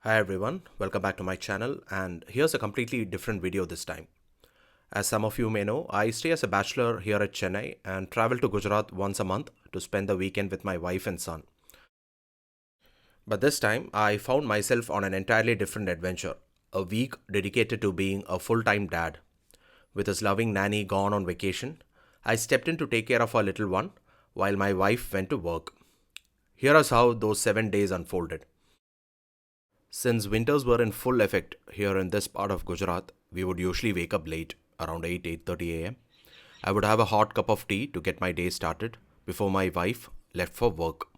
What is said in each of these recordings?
Hi everyone, welcome back to my channel, and here's a completely different video this time. As some of you may know, I stay as a bachelor here at Chennai and travel to Gujarat once a month to spend the weekend with my wife and son. But this time, I found myself on an entirely different adventure, a week dedicated to being a full-time dad. With his loving nanny gone on vacation, I stepped in to take care of our little one while my wife went to work. Here is how those 7 days unfolded. Since winters were in full effect here in this part of Gujarat, we would usually wake up late, around 8:30 a.m. I would have a hot cup of tea to get my day started before my wife left for work.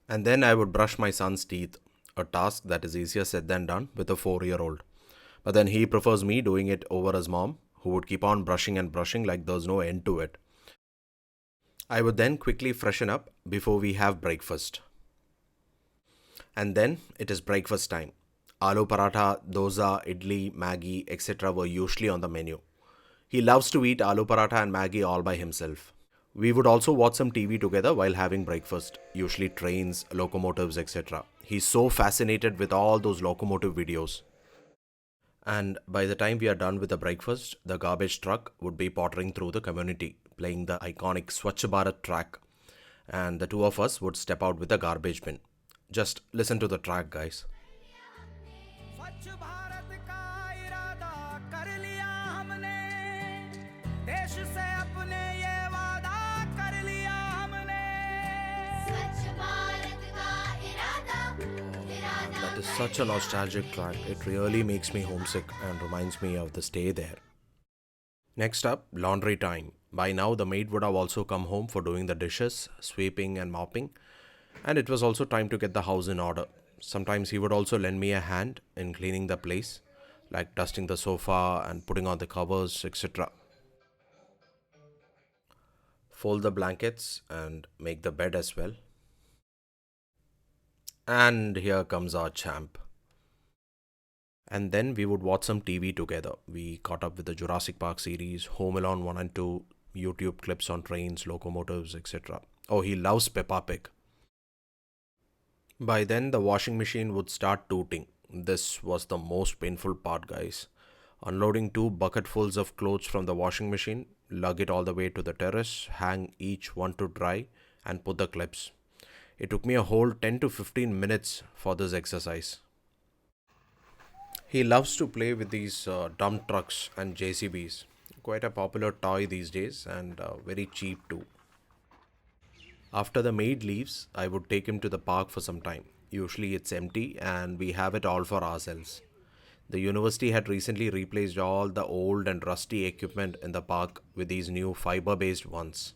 And then I would brush my son's teeth, a task that is easier said than done with a 4-year-old. But then he prefers me doing it over his mom, who would keep on brushing and brushing like there's no end to it. I would then quickly freshen up before we have breakfast. And then it is breakfast time. Aloo paratha, dosa, idli, Maggi, etc. were usually on the menu. He loves to eat aloo paratha and Maggi all by himself. We would also watch some TV together while having breakfast, usually trains, locomotives, etc. He's so fascinated with all those locomotive videos. And by the time we are done with the breakfast, the garbage truck would be pottering through the community, playing the iconic Swachh Bharat track, and the two of us would step out with the garbage bin. Just listen to the track, guys. स्वच्छ भारत का इरादा कर लिया हमने देश से अपने ये वादा कर लिया हमने स्वच्छ भारत का इरादा इरादा That is such a nostalgic track. It really makes me homesick and reminds me of the stay there. Next up, laundry time. By now, the maid would have also come home for doing the dishes, sweeping, and mopping, and it was also time to get the house in order. Sometimes he would also lend me a hand in cleaning the place, like dusting the sofa and putting on the covers, etc. Fold the blankets and make the bed as well. And here comes our champ. And then we would watch some TV together. We caught up with the Jurassic Park series, Home Alone 1 and 2, YouTube clips on trains, locomotives, etc. Oh, he loves Peppa Pig. By then, the washing machine would start tooting. This was the most painful part, guys. Unloading two bucketfuls of clothes from the washing machine, lug it all the way to the terrace, hang each one to dry, and put the clips. It took me a whole 10 to 15 minutes for this exercise. He loves to play with these dump trucks and JCBs. Quite a popular toy these days and very cheap too. After the maid leaves, I would take him to the park for some time. Usually it's empty and we have it all for ourselves. The university had recently replaced all the old and rusty equipment in the park with these new fiber based ones.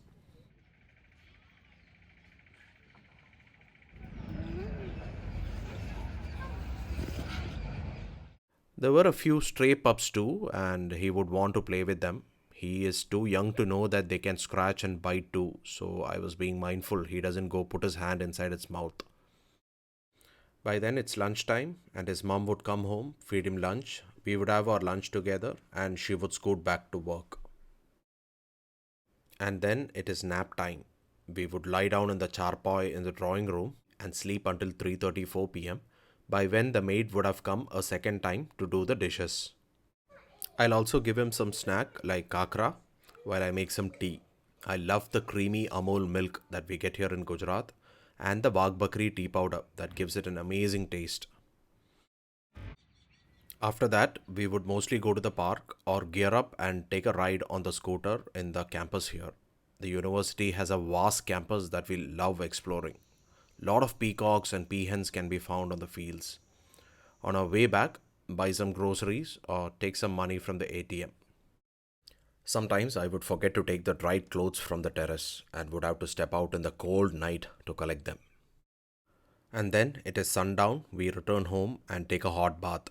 There were a few stray pups too, and he would want to play with them. He is too young to know that they can scratch and bite too, so I was being mindful he doesn't go put his hand inside its mouth. By then it's lunchtime, and his mom would come home, feed him lunch. We would have our lunch together, and she would scoot back to work. And then it is nap time. We would lie down in the charpoy in the drawing room and sleep until 3:34 p.m., by when the maid would have come a second time to do the dishes. I'll also give him some snack like kakra while I make some tea. I love the creamy Amul milk that we get here in Gujarat and the Wagh Bakri tea powder that gives it an amazing taste. After that, we would mostly go to the park or gear up and take a ride on the scooter in the campus here. The university has a vast campus that we love exploring. Lot of peacocks and peahens can be found on the fields. On our way back, buy some groceries or take some money from the ATM. Sometimes I would forget to take the dried clothes from the terrace and would have to step out in the cold night to collect them. And then it is sundown, we return home and take a hot bath.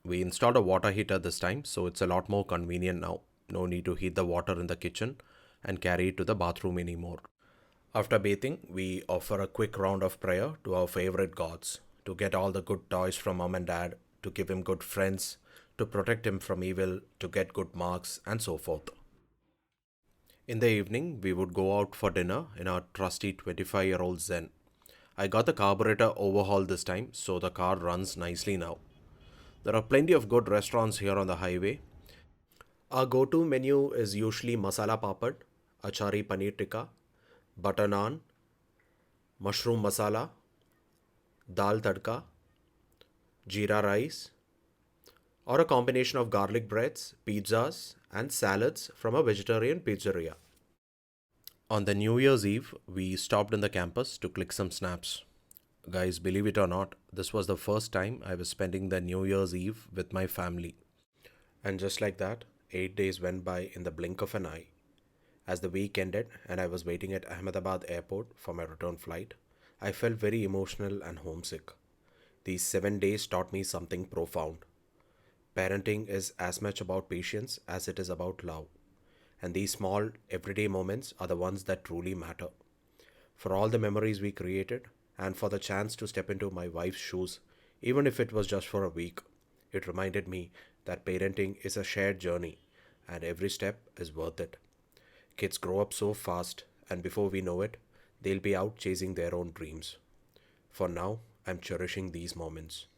We installed a water heater this time, so it's a lot more convenient now. No need to heat the water in the kitchen and carry it to the bathroom anymore. After bathing, we offer a quick round of prayer to our favorite gods to get all the good toys from mom and dad, to give him good friends, to protect him from evil, to get good marks, and so forth. In the evening, we would go out for dinner in our trusty 25-year-old Zen. I got the carburetor overhauled this time, so the car runs nicely now. There are plenty of good restaurants here on the highway. Our go to menu is usually masala papad, achari paneer tikka, butter naan, mushroom masala, dal tadka, jeera rice, or a combination of garlic breads, pizzas, and salads from a vegetarian pizzeria. On the New Year's Eve, we stopped in the campus to click some snaps. Guys, believe it or not, this was the first time I was spending the New Year's Eve with my family. And just like that, 8 days went by in the blink of an eye. As the week ended and I was waiting at Ahmedabad airport for my return flight, I felt very emotional and homesick. These 7 days taught me something profound. Parenting is as much about patience as it is about love. And these small, everyday moments are the ones that truly matter. For all the memories we created, and for the chance to step into my wife's shoes, even if it was just for a week, it reminded me that parenting is a shared journey and every step is worth it. Kids grow up so fast, and before we know it, they'll be out chasing their own dreams. For now, I'm cherishing these moments.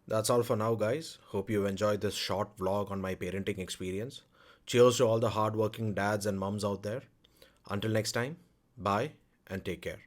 That's all for now, guys. Hope you enjoyed this short vlog on my parenting experience. Cheers to all the hardworking dads and mums out there. Until next time, bye and take care.